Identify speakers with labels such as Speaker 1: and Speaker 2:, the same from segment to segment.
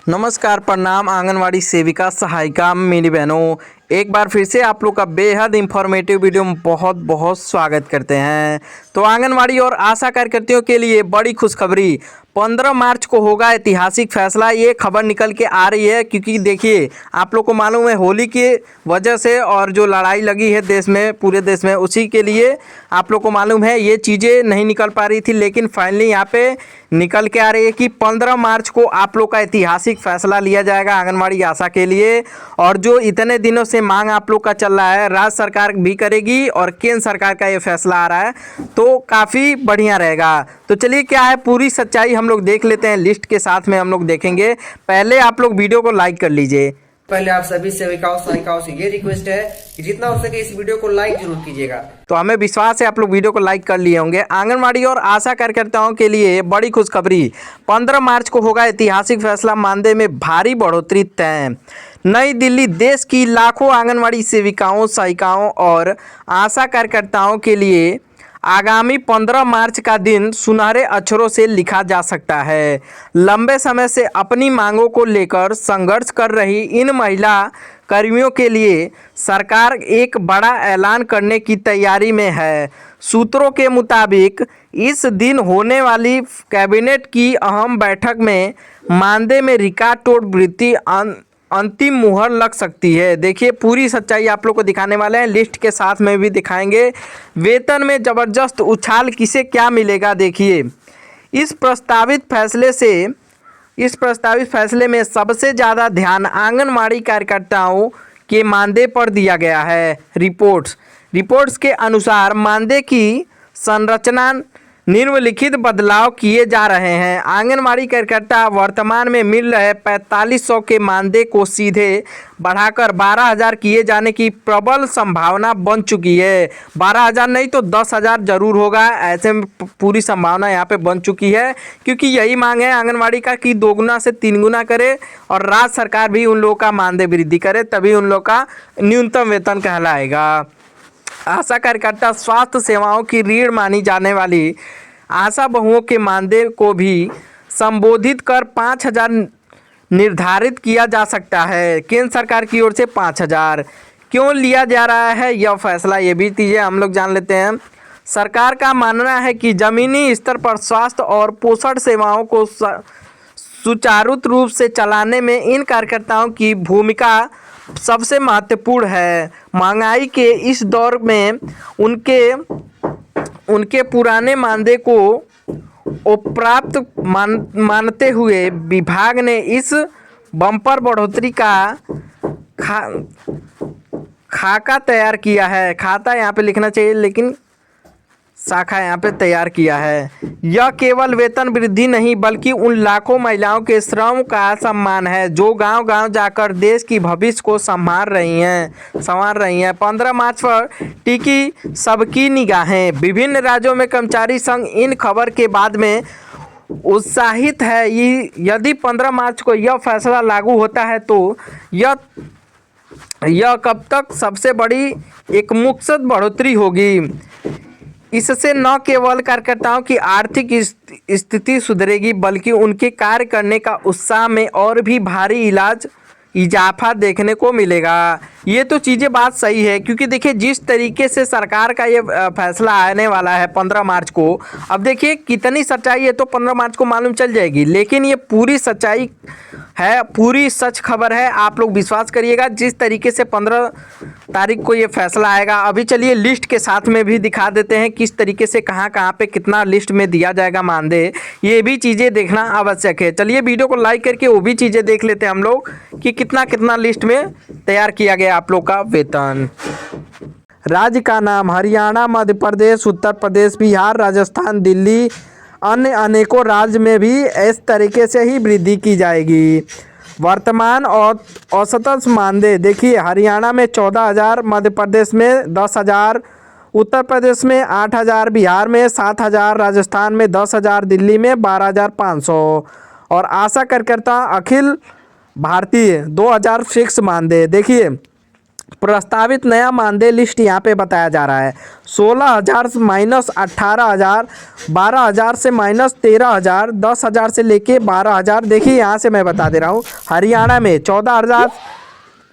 Speaker 1: नमस्कार, प्रणाम। आंगनवाड़ी सेविका सहायिका मेरी बहनों, एक बार फिर से आप लोग का बेहद इंफॉर्मेटिव वीडियो में बहुत बहुत स्वागत करते हैं। तो आंगनवाड़ी और आशा कार्यकर्तियों के लिए बड़ी खुशखबरी, 15 मार्च को होगा ऐतिहासिक फैसला। ये खबर निकल के आ रही है क्योंकि देखिए, आप लोग को मालूम है होली की वजह से और जो लड़ाई लगी है देश में, पूरे देश में, उसी के लिए आप लोग को मालूम है ये चीज़ें नहीं निकल पा रही थी, लेकिन फाइनली यहाँ पे निकल के आ रही है कि 15 मार्च को आप लोग का ऐतिहासिक फैसला लिया जाएगा आंगनवाड़ी आशा के लिए। और जो इतने दिनों से मांग आप लोग का चल रहा है, राज्य सरकार भी करेगी और केंद्र सरकार का ये फैसला आ रहा है, तो काफ़ी बढ़िया रहेगा। तो चलिए, क्या है पूरी सच्चाई हम लोग देख लेते हैं, लिस्ट के साथ में हम लोग देखेंगे। पहले आप लोग वीडियो को लाइक कर लीजिए।
Speaker 2: पहले आप सभी सेविकाओं सहायिकाओं से ये रिक्वेस्ट है कि जितना हो सके इस वीडियो को लाइक जरूर कीजिएगा।
Speaker 1: तो हमें विश्वास है आप लोग वीडियो को लाइक कर लिए होंगे। आंगनवाड़ी और आशा कार्यकर्ताओं के लिए बड़ी खुशखबरी, 15 मार्च को होगा ऐतिहासिक फैसला, मानदेय में भारी बढ़ोतरी तय। नई दिल्ली, देश की लाखों आंगनवाड़ी सेविकाओं, सहायिकाओं और आशा कार्यकर्ताओं के लिए आगामी 15 मार्च का दिन सुनहरे अक्षरों से लिखा जा सकता है। लंबे समय से अपनी मांगों को लेकर संघर्ष कर रही इन महिला कर्मियों के लिए सरकार एक बड़ा ऐलान करने की तैयारी में है। सूत्रों के मुताबिक इस दिन होने वाली कैबिनेट की अहम बैठक में मानदेय में रिकॉर्ड तोड़ वृद्धि अंतिम मुहर लग सकती है। देखिए, पूरी सच्चाई आप लोग को दिखाने वाले हैं, लिस्ट के साथ में भी दिखाएंगे। वेतन में ज़बरदस्त उछाल, किसे क्या मिलेगा देखिए। इस प्रस्तावित फैसले में सबसे ज़्यादा ध्यान आंगनवाड़ी कार्यकर्ताओं के मानदेय पर दिया गया है। रिपोर्ट्स के अनुसार मानदेय की संरचना निम्नलिखित बदलाव किए जा रहे हैं। आंगनवाड़ी कार्यकर्ता वर्तमान में मिल रहे 4500 के मानदेय को सीधे बढ़ाकर 12,000 किए जाने की प्रबल संभावना बन चुकी है। 12,000 नहीं तो 10,000 जरूर होगा, ऐसे में पूरी संभावना यहाँ पे बन चुकी है, क्योंकि यही मांग है आंगनवाड़ी का कि 2 गुना से 3 गुना करे और राज्य सरकार भी उन लोगों का मानदेय वृद्धि करे, तभी उन लोगों का न्यूनतम वेतन कहलाएगा। आशा कार्यकर्ता स्वास्थ्य सेवाओं की रीढ़ मानी जाने वाली आशा बहुओं के मानदेय को भी संबोधित कर 5,000 निर्धारित किया जा सकता है। केंद्र सरकार की ओर से 5,000 क्यों लिया जा रहा है यह फैसला, ये भी चीज़ें हम लोग जान लेते हैं। सरकार का मानना है कि ज़मीनी स्तर पर स्वास्थ्य और पोषण सेवाओं को सुचारू रूप से चलाने में इन कार्यकर्ताओं की भूमिका सबसे महत्वपूर्ण है। महंगाई के इस दौर में उनके पुराने मानदेय को अप्राप्त मानते हुए विभाग ने इस बम्पर बढ़ोतरी का खाका तैयार किया है। खाता यहाँ पे लिखना चाहिए, लेकिन शाखा यहाँ पे तैयार किया है। यह केवल वेतन वृद्धि नहीं बल्कि उन लाखों महिलाओं के श्रम का सम्मान है जो गांव-गांव जाकर देश की भविष्य को संवार रही हैं। 15 मार्च पर टिकी सबकी निगाहें। विभिन्न राज्यों में कर्मचारी संघ इन खबर के बाद में उत्साहित है। यदि 15 मार्च को यह फैसला लागू होता है तो यह कब तक सबसे बड़ी एक मुक़्सद बढ़ोतरी होगी। इससे न केवल कार्यकर्ताओं की आर्थिक स्थिति सुधरेगी बल्कि उनके कार्य करने का उत्साह में और भी भारी इजाफा देखने को मिलेगा। ये तो चीज़ें बात सही है, क्योंकि देखिए जिस तरीके से सरकार का ये फैसला आने वाला है 15 मार्च को, अब देखिए कितनी सच्चाई है तो 15 मार्च को मालूम चल जाएगी, लेकिन ये पूरी सच्चाई है, पूरी सच खबर है। आप लोग विश्वास करिएगा, जिस तरीके से 15 तारीख को ये फैसला आएगा। अभी चलिए लिस्ट के साथ में भी दिखा देते हैं किस तरीके से कहाँ पे कितना लिस्ट में दिया जाएगा मानदेय, ये भी चीज़ें देखना आवश्यक है। चलिए वीडियो को लाइक करके वो भी चीज़ें देख लेते हैं हम लोग कि कितना लिस्ट में तैयार किया गया आप लोग का वेतन। राज्य का नाम हरियाणा, मध्य प्रदेश, उत्तर प्रदेश, बिहार, राजस्थान, दिल्ली, अन्य अनेकों राज्य में भी इस तरीके से ही वृद्धि की जाएगी। वर्तमान और औसतन मानदेय देखिए, हरियाणा में 14,000, मध्य प्रदेश में 10,000, उत्तर प्रदेश में 8,000, बिहार में 7,000, राजस्थान में 10,000, दिल्ली में 12,500 और आशा कार्यकर्ता अखिल भारतीय 2,000 फिक्स मानदेय। देखिए प्रस्तावित नया मानदेय लिस्ट यहाँ पे बताया जा रहा है। 16,000 माइनस 18,000, 12,000 से माइनस 13,000, 10,000 से लेके 12,000। देखिए यहाँ से मैं बता दे रहा हूँ, हरियाणा में 14,000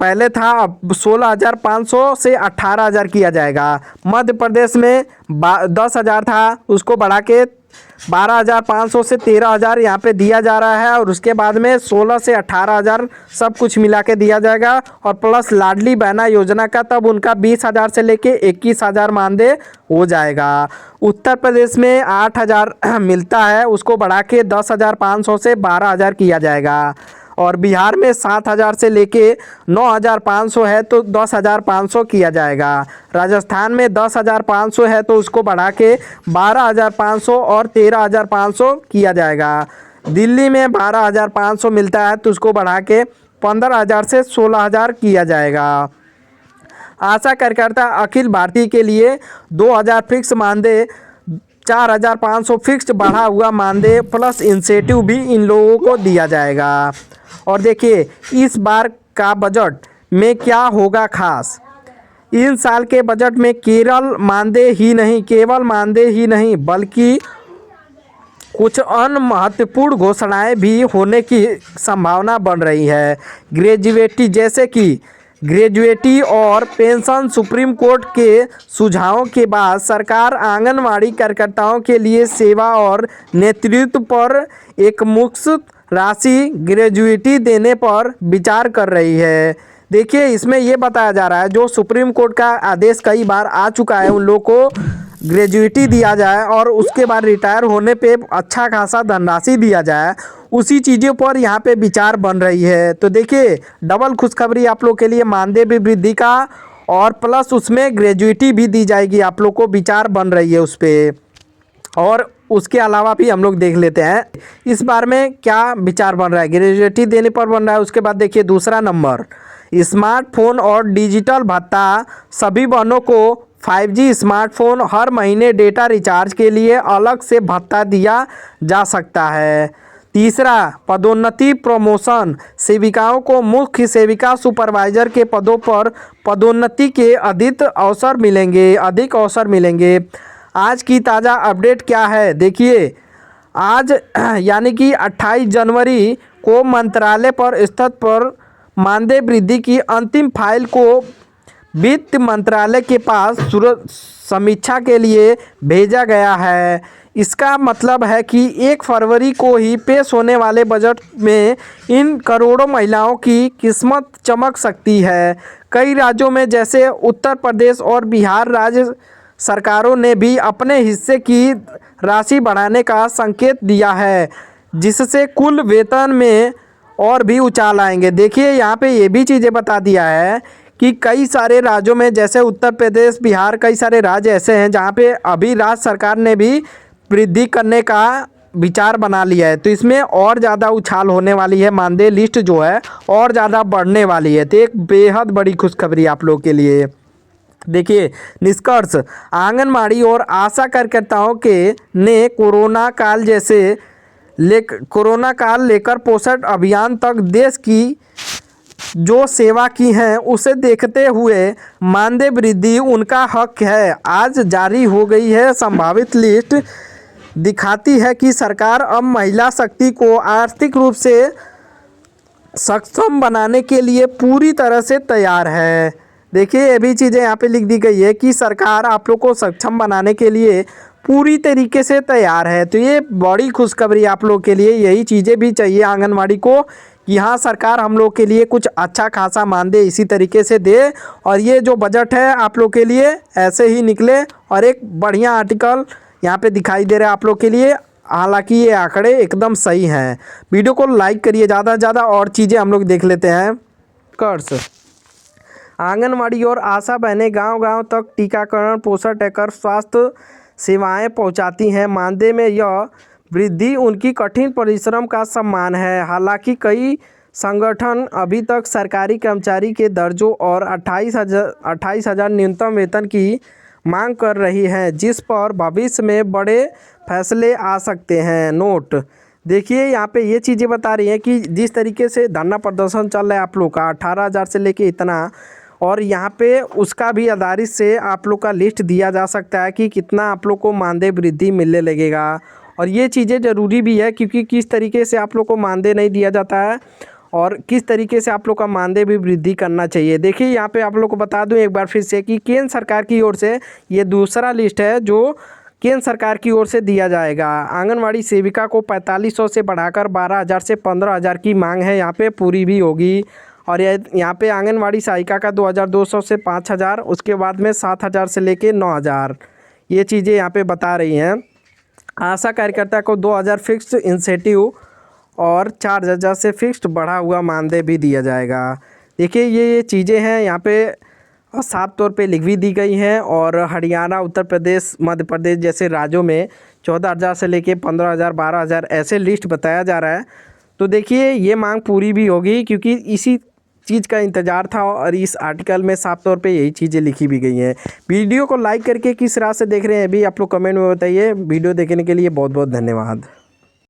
Speaker 1: पहले था, अब 16,500 से 18,000 किया जाएगा। मध्य प्रदेश में 10,000 था, उसको बढ़ा के 12,500 से 13,000 यहाँ पे दिया जा रहा है। और उसके बाद में 16 से 18,000 सब कुछ मिला के दिया जाएगा। और प्लस लाडली बहना योजना का तब उनका 20,000 से लेके 21,000 मानदेय हो जाएगा। उत्तर प्रदेश में 8,000 मिलता है, उसको बढ़ा के 10,500 से 12,000 किया जाएगा। और बिहार में 7,000 से लेके 9,500 है तो 10,500 किया जाएगा। राजस्थान में 10,500 है तो उसको बढ़ा के 12,500 और 13,500 किया जाएगा। दिल्ली में 12,500 मिलता है तो उसको बढ़ा के 15,000 से 16,000 किया जाएगा। आशा कार्यकर्ता अखिल भारतीय के लिए 2,000 फिक्स मानदेय, 4,500 फिक्स्ड बढ़ा हुआ मानदेय प्लस इंसेंटिव भी इन लोगों को दिया जाएगा। और देखिए इस बार का बजट में क्या होगा खास। इन साल के बजट में केवल मानदेय ही नहीं बल्कि कुछ अन्य महत्वपूर्ण घोषणाएं भी होने की संभावना बन रही है। ग्रेजुएटी और पेंशन। सुप्रीम कोर्ट के सुझावों के बाद सरकार आंगनवाड़ी कार्यकर्ताओं के लिए सेवा और नेतृत्व पर एक मुश्त राशि ग्रेजुएटी देने पर विचार कर रही है। देखिए इसमें ये बताया जा रहा है, जो सुप्रीम कोर्ट का आदेश कई बार आ चुका है, उन लोगों को ग्रेजुएटी दिया जाए और उसके बाद रिटायर होने पे अच्छा खासा धनराशि दिया जाए, उसी चीज़ों पर यहाँ पे विचार बन रही है। तो देखिए डबल खुशखबरी आप लोग के लिए, मानदेय भी वृद्धि का और प्लस उसमें ग्रेजुएटी भी दी जाएगी, आप लोग को विचार बन रही है उस पर। और उसके अलावा भी हम लोग देख लेते हैं इस बार में क्या विचार बन रहा है। ग्रेजुएटी देने पर बन रहा है। उसके बाद देखिए दूसरा नंबर, स्मार्टफोन और डिजिटल भत्ता। सभी बहनों को 5G स्मार्टफोन, हर महीने डेटा रिचार्ज के लिए अलग से भत्ता दिया जा सकता है। तीसरा, पदोन्नति प्रमोशन। सेविकाओं को मुख्य सेविका सुपरवाइजर के पदों पर पदोन्नति के अधिक अवसर मिलेंगे। आज की ताज़ा अपडेट क्या है, देखिए आज यानी कि 28 जनवरी को मंत्रालय पर स्तर पर मानदेय वृद्धि की अंतिम फाइल को वित्त मंत्रालय के पास समीक्षा के लिए भेजा गया है। इसका मतलब है कि 1 फरवरी को ही पेश होने वाले बजट में इन करोड़ों महिलाओं की किस्मत चमक सकती है। कई राज्यों में जैसे उत्तर प्रदेश और बिहार राज्य सरकारों ने भी अपने हिस्से की राशि बढ़ाने का संकेत दिया है, जिससे कुल वेतन में और भी उछाल आएंगे। देखिए यहाँ पे ये भी चीज़ें बता दिया है कि कई सारे राज्यों में जैसे उत्तर प्रदेश, बिहार, कई सारे राज्य ऐसे हैं जहाँ पे अभी राज्य सरकार ने भी वृद्धि करने का विचार बना लिया है। तो इसमें और ज़्यादा उछाल होने वाली है, मानदेय लिस्ट जो है और ज़्यादा बढ़ने वाली है। तो एक बेहद बड़ी खुशखबरी आप लोग के लिए। देखिए निष्कर्ष, आंगनबाड़ी और आशा कार्यकर्ताओं के ने कोरोना काल लेकर पोषण अभियान तक देश की जो सेवा की हैं उसे देखते हुए मानदेय वृद्धि उनका हक है। आज जारी हो गई है संभावित लिस्ट, दिखाती है कि सरकार अब महिला शक्ति को आर्थिक रूप से सक्षम बनाने के लिए पूरी तरह से तैयार है। देखिए ये भी चीज़ें यहाँ पे लिख दी गई है कि सरकार आप लोग को सक्षम बनाने के लिए पूरी तरीके से तैयार है। तो ये बड़ी खुशखबरी आप लोग के लिए, यही चीज़ें भी चाहिए आंगनवाड़ी को कि हाँ सरकार हम लोग के लिए कुछ अच्छा खासा मानदेय इसी तरीके से दे। और ये जो बजट है आप लोग के लिए ऐसे ही निकले। और एक बढ़िया आर्टिकल यहाँ पे दिखाई दे रहा है आप लोग के लिए, हालांकि ये आंकड़े एकदम सही हैं। वीडियो को लाइक करिए ज़्यादा से ज़्यादा और चीज़ें हम लोग देख लेते हैं। कर्ज, आंगनवाड़ी और आशा बहनें गांव-गांव तक टीकाकरण, पोषण टैकर, स्वास्थ्य सेवाएं पहुंचाती हैं। मानदेय में यह वृद्धि उनकी कठिन परिश्रम का सम्मान है। हालांकि कई संगठन अभी तक सरकारी कर्मचारी के दर्जों और 28,000 न्यूनतम वेतन की मांग कर रही हैं, जिस पर भविष्य में बड़े फैसले आ सकते हैं। नोट, देखिए यहाँ पे ये चीज़ें बता रही हैं कि जिस तरीके से धरना प्रदर्शन चल रहा है आप लोग का 18,000 से लेके इतना, और यहाँ पे उसका भी आधारित से आप लोग का लिस्ट दिया जा सकता है कि कितना आप लोग को मानदेय वृद्धि मिलने लगेगा। और ये चीज़ें ज़रूरी भी है क्योंकि किस तरीके से आप लोग को मानदेय नहीं दिया जाता है और किस तरीके से आप लोग का मानदेय भी वृद्धि करना चाहिए। देखिए यहाँ पे आप लोग को बता दूं एक बार फिर से कि केंद्र सरकार की ओर से ये दूसरा लिस्ट है जो केंद्र सरकार की ओर से दिया जाएगा। आंगनवाड़ी सेविका को 4500 से बढ़ाकर 12,000 से 15,000 की मांग है, यहाँ पे पूरी भी होगी। और यहाँ पे आंगनवाड़ी सहायिका का 2,200 से 5,000, उसके बाद में 7,000 से लेके 9,000, ये चीज़ें यहाँ पे बता रही हैं। आशा कार्यकर्ता को 2,000 फिक्स्ड इंसेंटिव और 4,000 से फिक्स्ड बढ़ा हुआ मानदेय भी दिया जाएगा। देखिए ये चीज़ें हैं यहाँ पे साफ तौर पे लिख भी दी गई हैं। और हरियाणा, उत्तर प्रदेश, मध्य प्रदेश जैसे राज्यों में 14,000 से लेके 15,000, 12,000 ऐसे लिस्ट बताया जा रहा है। तो देखिए ये मांग पूरी भी होगी क्योंकि इसी चीज़ का इंतज़ार था और इस आर्टिकल में साफ तौर पे यही चीज़ें लिखी भी गई हैं। वीडियो को लाइक करके किस राह से देख रहे हैं अभी आप लोग कमेंट में बताइए। वीडियो देखने के लिए बहुत बहुत धन्यवाद।